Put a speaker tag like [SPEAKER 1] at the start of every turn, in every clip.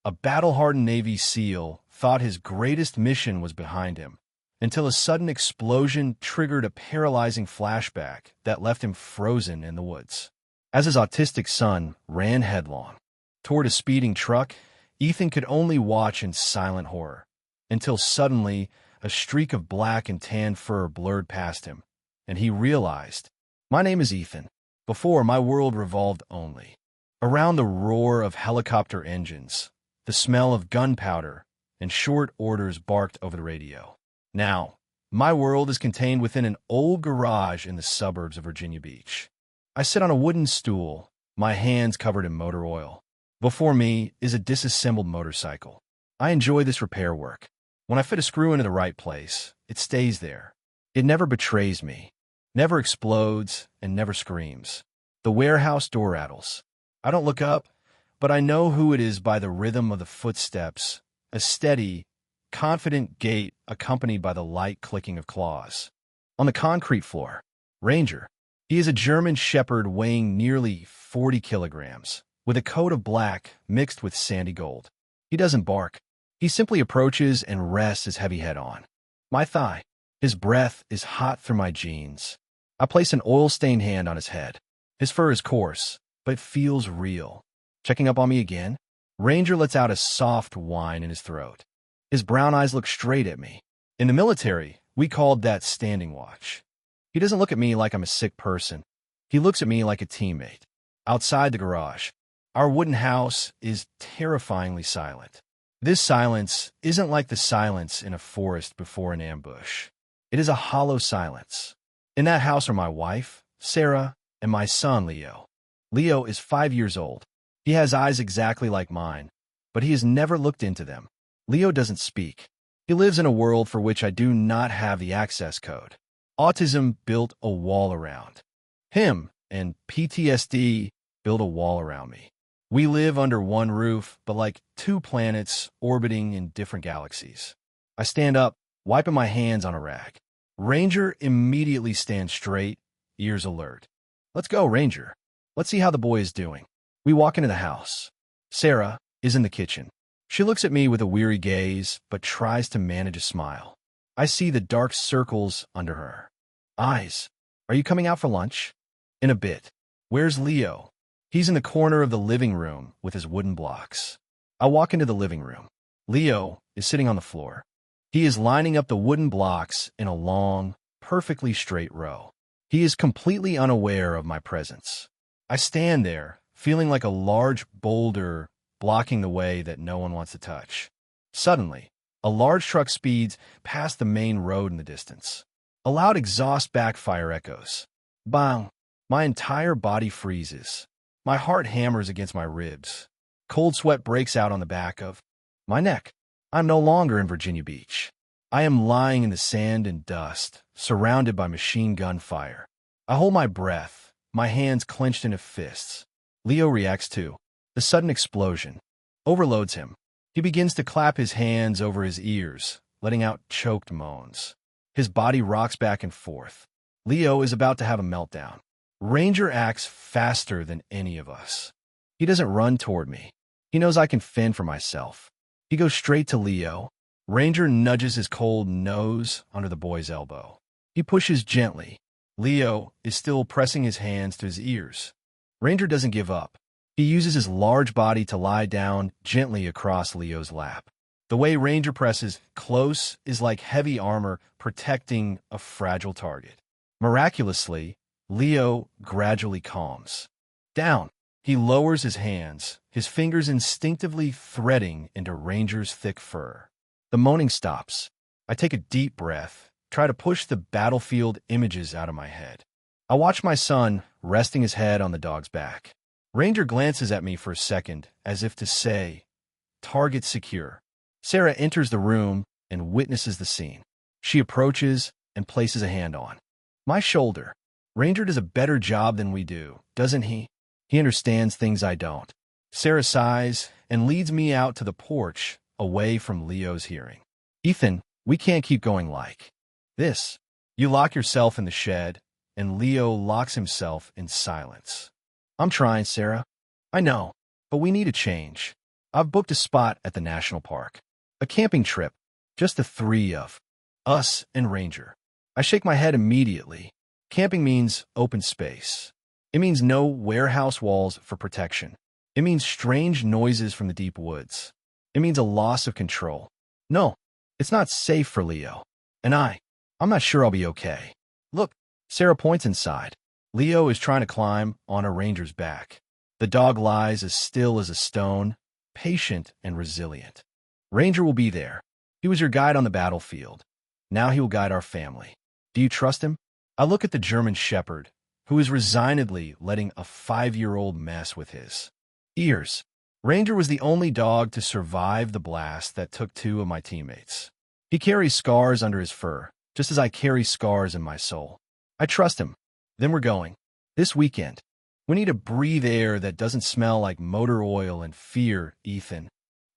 [SPEAKER 1] A battle-hardened Navy SEAL thought his greatest mission was behind him, until a sudden explosion triggered a paralyzing flashback that left him frozen in the woods. As his autistic son ran headlong toward a speeding truck, Ethan could only watch in silent horror, until suddenly a streak of black and tan fur blurred past him, and he realized, "My name is Ethan." Before, my world revolved only around the roar of helicopter engines, the smell of gunpowder, and short orders barked over the radio. Now, my world is contained within an old garage in the suburbs of Virginia Beach. I sit on a wooden stool, my hands covered in motor oil. Before me is a disassembled motorcycle. I enjoy this repair work. When I fit a screw into the right place, it stays there. It never betrays me, never explodes, and never screams. The warehouse door rattles. I don't look up, but I know who it is by the rhythm of the footsteps, a steady, confident gait accompanied by the light clicking of claws. On the concrete floor, Ranger. He is a German shepherd weighing nearly 40 kilograms, with a coat of black mixed with sandy gold. He doesn't bark. He simply approaches and rests his heavy head on my thigh. His breath is hot through my jeans. I place an oil-stained hand on his head. His fur is coarse, but feels real. Checking up on me again, Ranger lets out a soft whine in his throat. His brown eyes look straight at me. In the military, we called that standing watch. He doesn't look at me like I'm a sick person. He looks at me like a teammate. Outside the garage, our wooden house is terrifyingly silent. This silence isn't like the silence in a forest before an ambush. It is a hollow silence. In that house are my wife, Sarah, and my son, Leo. Leo is 5 years old. He has eyes exactly like mine, but he has never looked into them. Leo doesn't speak. He lives in a world for which I do not have the access code. Autism built a wall around him, and PTSD built a wall around me. We live under one roof, but like two planets orbiting in different galaxies. I stand up, wiping my hands on a rag. Ranger immediately stands straight, ears alert. "Let's go, Ranger. Let's see how the boy is doing." We walk into the house. Sarah is in the kitchen. She looks at me with a weary gaze, but tries to manage a smile. I see the dark circles under her eyes. "Are you coming out for lunch?" "In a bit." "Where's Leo?" "He's in the corner of the living room with his wooden blocks." I walk into the living room. Leo is sitting on the floor. He is lining up the wooden blocks in a long, perfectly straight row. He is completely unaware of my presence. I stand there, feeling like a large boulder blocking the way that no one wants to touch. Suddenly, a large truck speeds past the main road in the distance. A loud exhaust backfire echoes. Bang! My entire body freezes. My heart hammers against my ribs. Cold sweat breaks out on the back of my neck. I'm no longer in Virginia Beach. I am lying in the sand and dust, surrounded by machine gun fire. I hold my breath, my hands clenched into fists. Leo reacts too. The sudden explosion overloads him. He begins to clap his hands over his ears, letting out choked moans. His body rocks back and forth. Leo is about to have a meltdown. Ranger acts faster than any of us. He doesn't run toward me. He knows I can fend for myself. He goes straight to Leo. Ranger nudges his cold nose under the boy's elbow. He pushes gently. Leo is still pressing his hands to his ears. Ranger doesn't give up. He uses his large body to lie down gently across Leo's lap. The way Ranger presses close is like heavy armor protecting a fragile target. Miraculously, Leo gradually calms down. He lowers his hands, his fingers instinctively threading into Ranger's thick fur. The moaning stops. I take a deep breath, try to push the battlefield images out of my head. I watch my son resting his head on the dog's back. Ranger glances at me for a second, as if to say, "Target secure." Sarah enters the room and witnesses the scene. She approaches and places a hand on my shoulder. "Ranger does a better job than we do, doesn't he? He understands things I don't." Sarah sighs and leads me out to the porch, away from Leo's hearing. "Ethan, we can't keep going like this." You lock yourself in the shed, and Leo locks himself in silence. "I'm trying, Sarah. I know, but we need a change." I've booked a spot at the national park. A camping trip, just the three of us and Ranger. I shake my head immediately. Camping means open space. It means no warehouse walls for protection. It means strange noises from the deep woods. It means a loss of control. No, it's not safe for Leo. And I'm not sure I'll be okay. Look, Sarah points inside. Leo is trying to climb on a Ranger's back. The dog lies as still as a stone, patient and resilient. Ranger will be there. He was your guide on the battlefield. Now he will guide our family. Do you trust him? I look at the German Shepherd, who is resignedly letting a 5-year-old mess with his ears. Ranger was the only dog to survive the blast that took 2 of my teammates. He carries scars under his fur, just as I carry scars in my soul. I trust him. Then we're going. This weekend. We need to breathe air that doesn't smell like motor oil and fear, Ethan.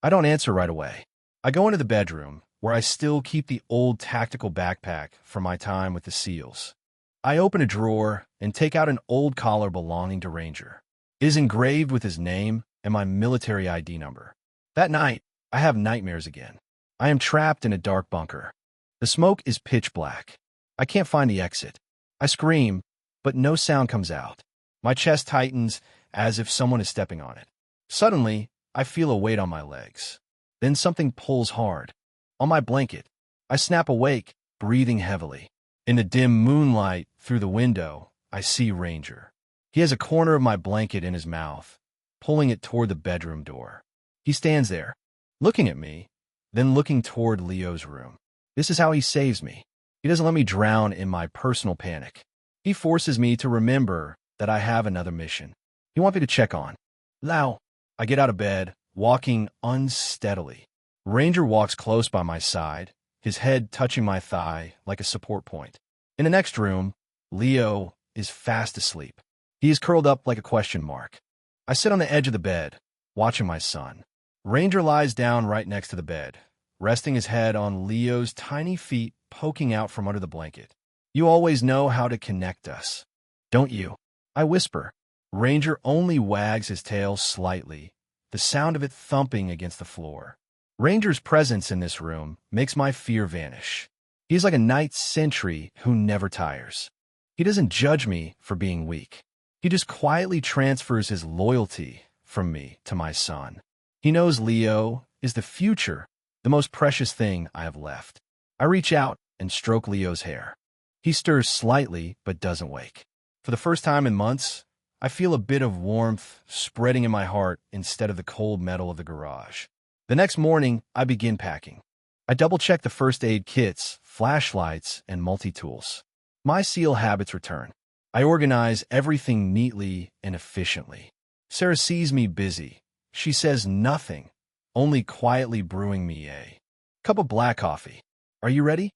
[SPEAKER 1] I don't answer right away. I go into the bedroom, where I still keep the old tactical backpack from my time with the SEALs. I open a drawer and take out an old collar belonging to Ranger. It is engraved with his name and my military ID number. That night, I have nightmares again. I am trapped in a dark bunker. The smoke is pitch black. I can't find the exit. I scream, but no sound comes out. My chest tightens as if someone is stepping on it. Suddenly, I feel a weight on my legs. Then something pulls hard. On my blanket, I snap awake, breathing heavily. In the dim moonlight through the window, I see Ranger. He has a corner of my blanket in his mouth, pulling it toward the bedroom door. He stands there, looking at me, then looking toward Leo's room. This is how he saves me. He doesn't let me drown in my personal panic. He forces me to remember that I have another mission. He wants me to check on Lao. I get out of bed, walking unsteadily. Ranger walks close by my side, his head touching my thigh like a support point. In the next room, Leo is fast asleep. He is curled up like a question mark. I sit on the edge of the bed, watching my son. Ranger lies down right next to the bed, resting his head on Leo's tiny feet poking out from under the blanket. You always know how to connect us, don't you? I whisper. Ranger only wags his tail slightly, the sound of it thumping against the floor. Ranger's presence in this room makes my fear vanish. He's like a night sentry who never tires. He doesn't judge me for being weak. He just quietly transfers his loyalty from me to my son. He knows Leo is the future, the most precious thing I have left. I reach out and stroke Leo's hair. He stirs slightly but doesn't wake. For the first time in months, I feel a bit of warmth spreading in my heart instead of the cold metal of the garage. The next morning, I begin packing. I double-check the first aid kits, flashlights, and multi-tools. My SEAL habits return. I organize everything neatly and efficiently. Sarah sees me busy. She says nothing, only quietly brewing me a cup of black coffee. Are you ready?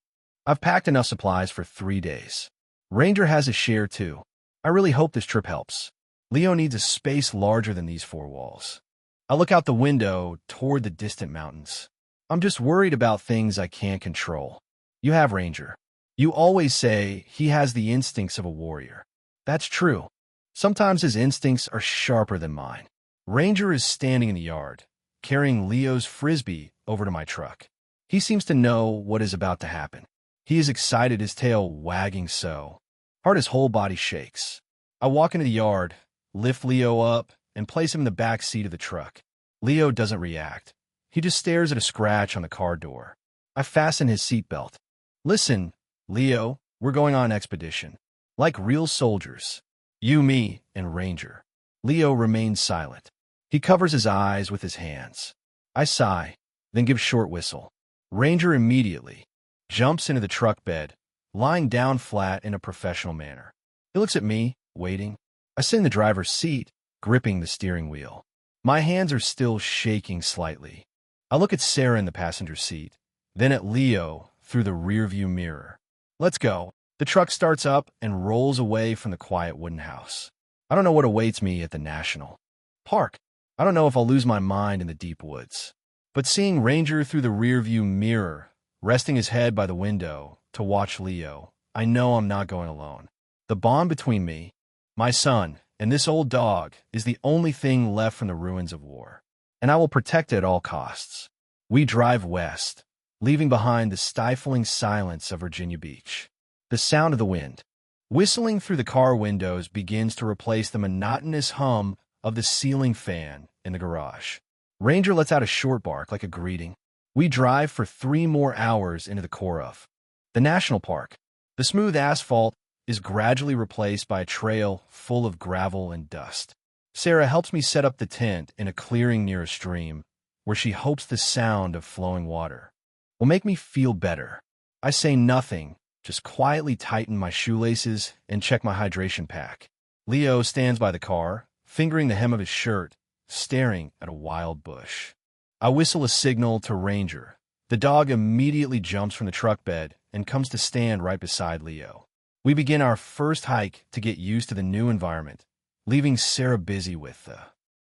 [SPEAKER 1] I've packed enough supplies for 3 days. Ranger has a share too. I really hope this trip helps. Leo needs a space larger than these 4 walls. I look out the window toward the distant mountains. I'm just worried about things I can't control. You have Ranger. You always say he has the instincts of a warrior. That's true. Sometimes his instincts are sharper than mine. Ranger is standing in the yard, carrying Leo's frisbee over to my truck. He seems to know what is about to happen. He is excited, his tail wagging so hard his whole body shakes. I walk into the yard, lift Leo up, and place him in the back seat of the truck. Leo doesn't react. He just stares at a scratch on the car door. I fasten his seatbelt. Listen, Leo, we're going on an expedition. Like real soldiers. You, me, and Ranger. Leo remains silent. He covers his eyes with his hands. I sigh, then give a short whistle. Ranger immediately jumps into the truck bed, lying down flat in a professional manner. He looks at me, waiting. I sit in the driver's seat, gripping the steering wheel. My hands are still shaking slightly. I look at Sarah in the passenger seat, then at Leo through the rearview mirror. Let's go. The truck starts up and rolls away from the quiet wooden house. I don't know what awaits me at the national park. I don't know if I'll lose my mind in the deep woods. But seeing Ranger through the rearview mirror, resting his head by the window to watch Leo, I know I'm not going alone. The bond between me, my son, and this old dog is the only thing left from the ruins of war. and I will protect it at all costs. We drive west, leaving behind the stifling silence of Virginia Beach. The sound of the wind, whistling through the car windows, begins to replace the monotonous hum of the ceiling fan in the garage. Ranger lets out a short bark like a greeting. We drive for 3 more hours into the core of the national park. The smooth asphalt is gradually replaced by a trail full of gravel and dust. Sarah helps me set up the tent in a clearing near a stream, where she hopes the sound of flowing water will make me feel better. I say nothing, just quietly tighten my shoelaces and check my hydration pack. Leo stands by the car, fingering the hem of his shirt, staring at a wild bush. I whistle a signal to Ranger. The dog immediately jumps from the truck bed and comes to stand right beside Leo. We begin our first hike to get used to the new environment, leaving Sarah busy with the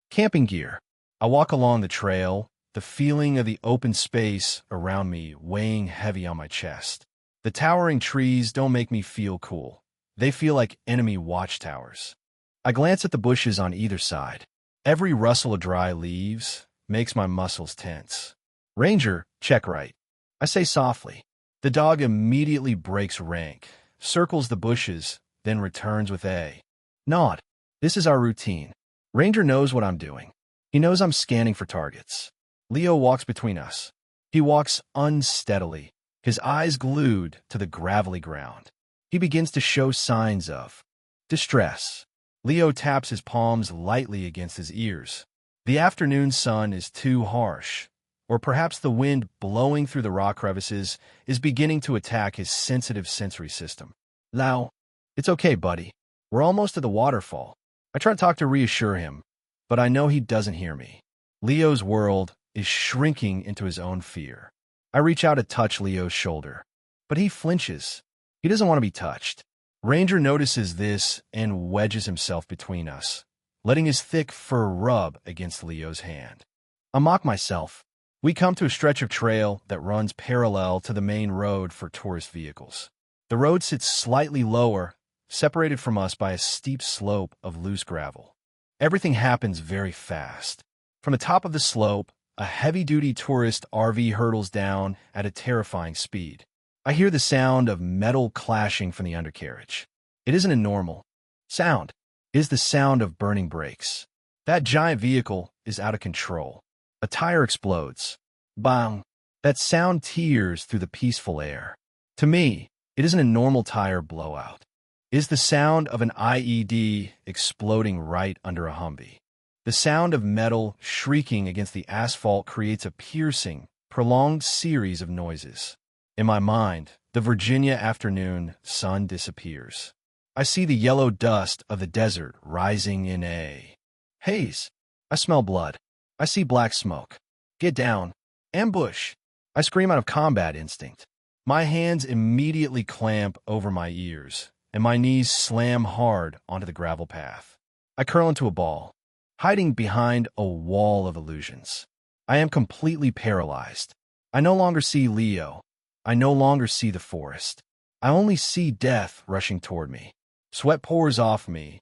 [SPEAKER 1] camping gear. I walk along the trail, the feeling of the open space around me weighing heavy on my chest. The towering trees don't make me feel cool. They feel like enemy watchtowers. I glance at the bushes on either side. Every rustle of dry leaves makes my muscles tense. Ranger, check right, I say softly. The dog immediately breaks rank, circles the bushes, then returns with a nod. This is our routine. Ranger knows what I'm doing. He knows I'm scanning for targets. Leo walks between us. He walks unsteadily, his eyes glued to the gravelly ground. He begins to show signs of distress. Leo taps his palms lightly against his ears. The afternoon sun is too harsh, or perhaps the wind blowing through the rock crevices is beginning to attack his sensitive sensory system. Lao, it's okay, buddy. We're almost to the waterfall. I try to reassure him, but I know he doesn't hear me. Leo's world is shrinking into his own fear. I reach out to touch Leo's shoulder, but he flinches. He doesn't want to be touched. Ranger notices this and wedges himself between us, letting his thick fur rub against Leo's hand. I mock myself. We come to a stretch of trail that runs parallel to the main road for tourist vehicles. The road sits slightly lower, separated from us by a steep slope of loose gravel. Everything happens very fast. From the top of the slope, a heavy-duty tourist RV hurtles down at a terrifying speed. I hear the sound of metal clashing from the undercarriage. It isn't a normal sound. It is the sound of burning brakes. That giant vehicle is out of control. A tire explodes. Bang! That sound tears through the peaceful air. To me, it isn't a normal tire blowout. It is the sound of an IED exploding right under a Humvee. The sound of metal shrieking against the asphalt creates a piercing, prolonged series of noises. In my mind, the Virginia afternoon sun disappears. I see the yellow dust of the desert rising in a haze. I smell blood. I see black smoke. Get down. Ambush. I scream out of combat instinct. My hands immediately clamp over my ears, and my knees slam hard onto the gravel path. I curl into a ball, hiding behind a wall of illusions. I am completely paralyzed. I no longer see Leo. I no longer see the forest. I only see death rushing toward me. Sweat pours off me,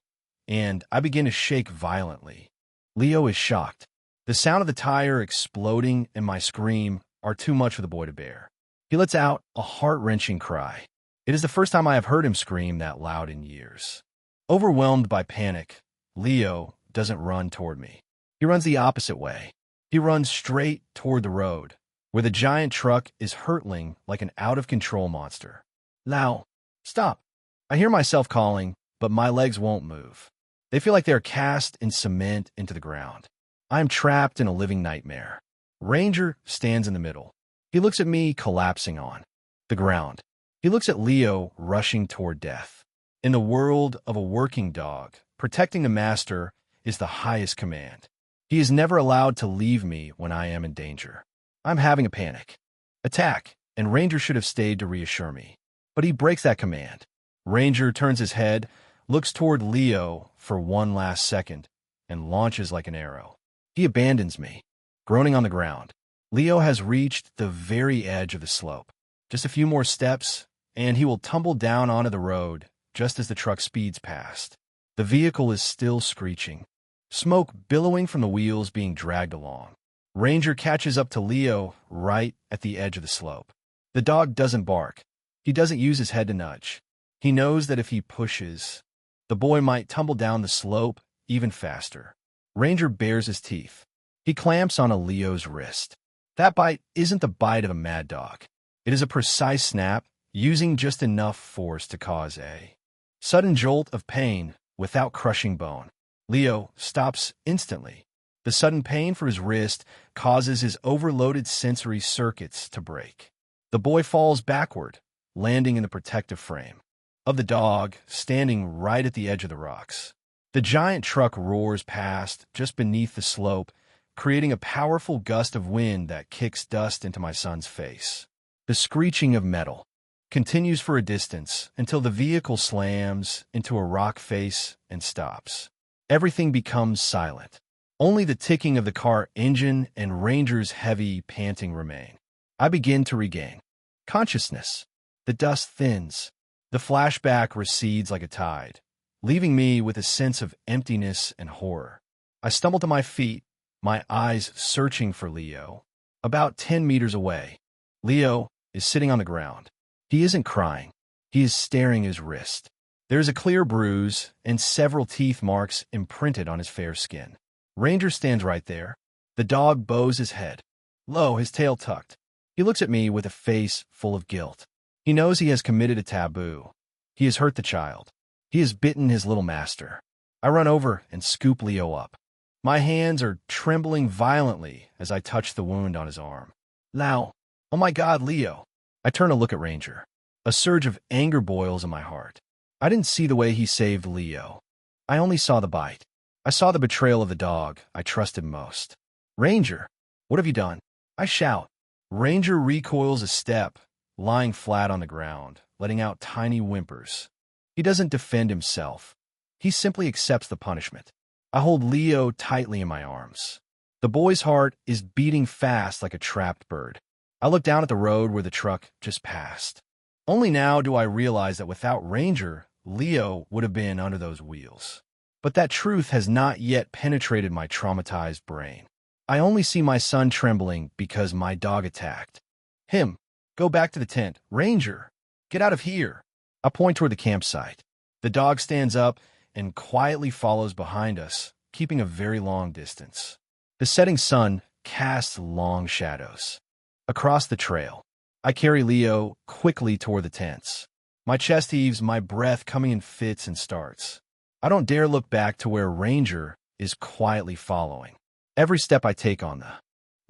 [SPEAKER 1] and I begin to shake violently. Leo is shocked. The sound of the tire exploding and my scream are too much for the boy to bear. He lets out a heart-wrenching cry. It is the first time I have heard him scream that loud in years. Overwhelmed by panic, Leo doesn't run toward me. He runs the opposite way. He runs straight toward the road, where the giant truck is hurtling like an out-of-control monster. Lao, stop. I hear myself calling, but my legs won't move. They feel like they are cast in cement into the ground. I am trapped in a living nightmare. Ranger stands in the middle. He looks at me collapsing on the ground. He looks at Leo rushing toward death. In the world of a working dog, protecting the master is the highest command. He is never allowed to leave me when I am in danger. I'm having a panic attack, and Ranger should have stayed to reassure me. But he breaks that command. Ranger turns his head, looks toward Leo for one last second, and launches like an arrow. He abandons me, groaning on the ground. Leo has reached the very edge of the slope. Just a few more steps, and he will tumble down onto the road just as the truck speeds past. The vehicle is still screeching, smoke billowing from the wheels being dragged along. Ranger catches up to Leo right at the edge of the slope. The dog doesn't bark. He doesn't use his head to nudge. He knows that if he pushes, the boy might tumble down the slope even faster. Ranger bares his teeth. He clamps on a Leo's wrist. That bite isn't the bite of a mad dog. It is a precise snap, using just enough force to cause a sudden jolt of pain without crushing bone. Leo stops instantly. The sudden pain for his wrist causes his overloaded sensory circuits to break. The boy falls backward, landing in the protective frame of the dog, standing right at the edge of the rocks. The giant truck roars past just beneath the slope, creating a powerful gust of wind that kicks dust into my son's face. The screeching of metal continues for a distance until the vehicle slams into a rock face and stops. Everything becomes silent. Only the ticking of the car engine and Ranger's heavy panting remain. I begin to regain consciousness. The dust thins. The flashback recedes like a tide, leaving me with a sense of emptiness and horror. I stumble to my feet, my eyes searching for Leo. About 10 meters away, Leo is sitting on the ground. He isn't crying. He is staring at his wrist. There is a clear bruise and several teeth marks imprinted on his fair skin. Ranger stands right there. The dog bows his head, low, his tail tucked. He looks at me with a face full of guilt. He knows he has committed a taboo. He has hurt the child. He has bitten his little master. I run over and scoop Leo up. My hands are trembling violently as I touch the wound on his arm. Now, oh my God, Leo. I turn to look at Ranger. A surge of anger boils in my heart. I didn't see the way he saved Leo. I only saw the bite. I saw the betrayal of the dog I trusted most. Ranger, what have you done? I shout. Ranger recoils a step, lying flat on the ground, letting out tiny whimpers. He doesn't defend himself. He simply accepts the punishment. I hold Leo tightly in my arms. The boy's heart is beating fast like a trapped bird. I look down at the road where the truck just passed. Only now do I realize that without Ranger, Leo would have been under those wheels. But that truth has not yet penetrated my traumatized brain. I only see my son trembling because my dog attacked him. Go back to the tent. Ranger, get out of here. I point toward the campsite. The dog stands up and quietly follows behind us, keeping a very long distance. The setting sun casts long shadows across the trail. I carry Leo quickly toward the tents. My chest heaves, my breath coming in fits and starts. I don't dare look back to where Ranger is quietly following. Every step I take on the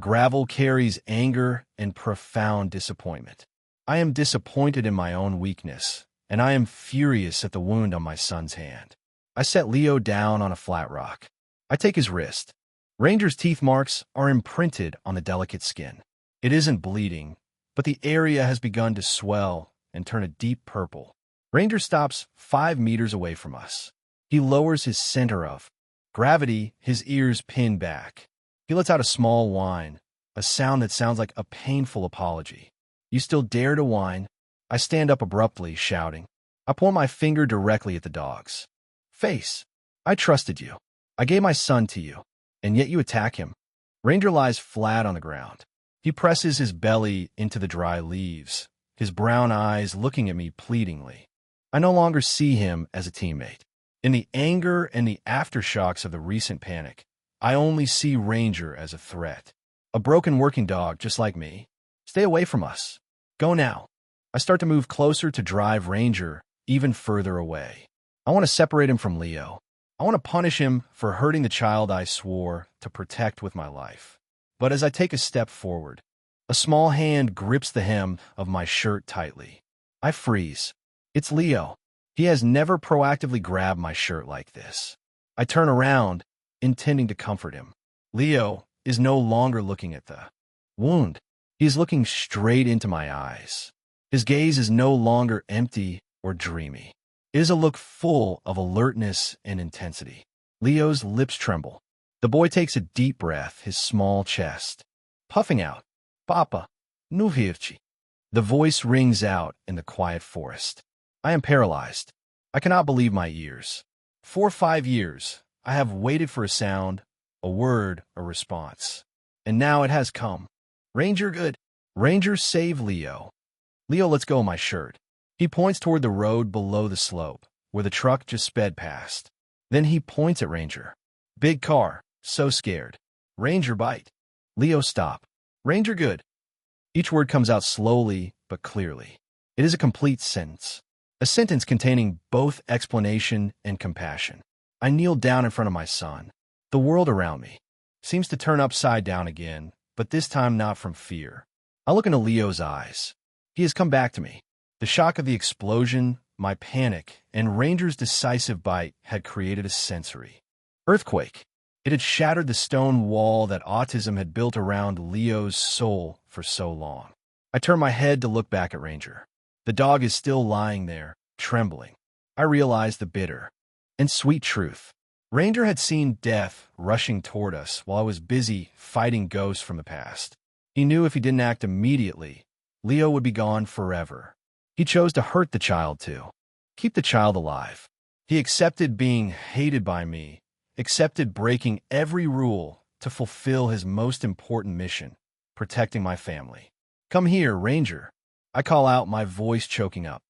[SPEAKER 1] gravel carries anger and profound disappointment. I am disappointed in my own weakness, and I am furious at the wound on my son's hand. I set Leo down on a flat rock. I take his wrist. Ranger's teeth marks are imprinted on the delicate skin. It isn't bleeding, but the area has begun to swell and turn a deep purple. Ranger stops 5 meters away from us. He lowers his center of gravity, his ears pinned back. He lets out a small whine, a sound that sounds like a painful apology. You still dare to whine? I stand up abruptly, shouting. I point my finger directly at the dog's face. I trusted you. I gave my son to you, and yet you attack him. Ranger lies flat on the ground. He presses his belly into the dry leaves, his brown eyes looking at me pleadingly. I no longer see him as a teammate. In the anger and the aftershocks of the recent panic, I only see Ranger as a threat. A broken working dog just like me. Stay away from us. Go now. I start to move closer to drive Ranger even further away. I want to separate him from Leo. I want to punish him for hurting the child I swore to protect with my life. But as I take a step forward, a small hand grips the hem of my shirt tightly. I freeze. It's Leo. He has never proactively grabbed my shirt like this. I turn around, intending to comfort him. Leo is no longer looking at the wound. He is looking straight into my eyes. His gaze is no longer empty or dreamy. It is a look full of alertness and intensity. Leo's lips tremble. The boy takes a deep breath, his small chest puffing out. Papa, nu virci. The voice rings out in the quiet forest. I am paralyzed. I cannot believe my ears. For 5 years, I have waited for a sound, a word, a response. And now it has come. Ranger good. Ranger save Leo. Leo, let's go, my shirt. He points toward the road below the slope, where the truck just sped past. Then he points at Ranger. Big car, so scared. Ranger bite. Leo stop. Ranger good. Each word comes out slowly but clearly. It is a complete sentence. A sentence containing both explanation and compassion. I kneel down in front of my son. The world around me seems to turn upside down again, but this time not from fear. I look into Leo's eyes. He has come back to me. The shock of the explosion, my panic, and Ranger's decisive bite had created a sensory earthquake. It had shattered the stone wall that autism had built around Leo's soul for so long. I turn my head to look back at Ranger. The dog is still lying there, trembling. I realize the bitter and sweet truth. Ranger had seen death rushing toward us while I was busy fighting ghosts from the past. He knew if he didn't act immediately, Leo would be gone forever. He chose to hurt the child too. Keep the child alive. He accepted being hated by me, accepted breaking every rule to fulfill his most important mission, protecting my family. Come here, Ranger. I call out, my voice choking up.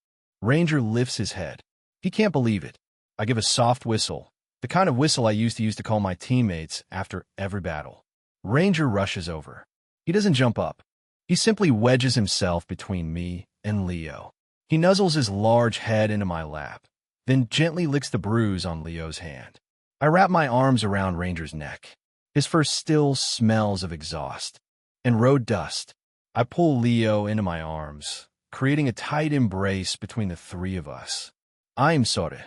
[SPEAKER 1] Ranger lifts his head. He can't believe it. I give a soft whistle, the kind of whistle I used to call my teammates after every battle. Ranger rushes over. He doesn't jump up. He simply wedges himself between me and Leo. He nuzzles his large head into my lap, then gently licks the bruise on Leo's hand. I wrap my arms around Ranger's neck. His fur still smells of exhaust and road dust. I pull Leo into my arms, creating a tight embrace between the three of us. I'm sorry.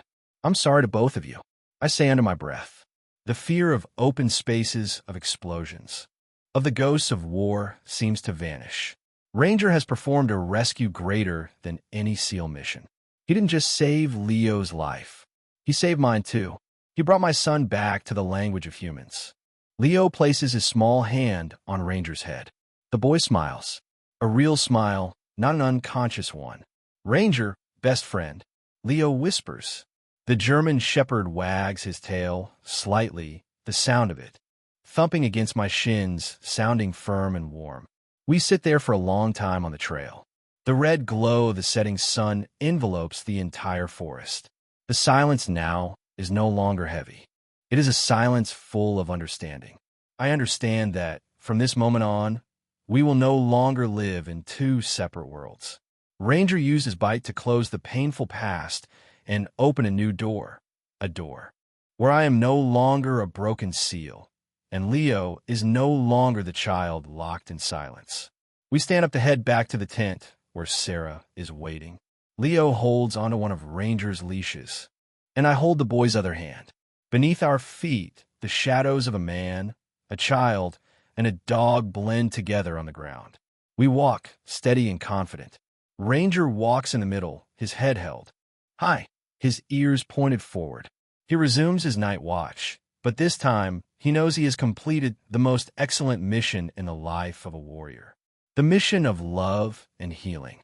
[SPEAKER 1] I'm sorry to both of you, I say under my breath. The fear of open spaces, of explosions, of the ghosts of war seems to vanish. Ranger has performed a rescue greater than any SEAL mission. He didn't just save Leo's life. He saved mine too. He brought my son back to the language of humans. Leo places his small hand on Ranger's head. The boy smiles. A real smile, not an unconscious one. Ranger, best friend. Leo whispers. The German shepherd wags his tail, slightly, the sound of it, thumping against my shins, sounding firm and warm. We sit there for a long time on the trail. The red glow of the setting sun envelopes the entire forest. The silence now is no longer heavy. It is a silence full of understanding. I understand that, from this moment on, we will no longer live in two separate worlds. Ranger used his bite to close the painful past and open a new door, a door where I am no longer a broken seal, and Leo is no longer the child locked in silence. We stand up to head back to the tent where Sarah is waiting. Leo holds onto one of Ranger's leashes, and I hold the boy's other hand. Beneath our feet, the shadows of a man, a child, and a dog blend together on the ground. We walk, steady and confident. Ranger walks in the middle, his head held high, his ears pointed forward. He resumes his night watch, but this time he knows he has completed the most excellent mission in the life of a warrior. The mission of love and healing.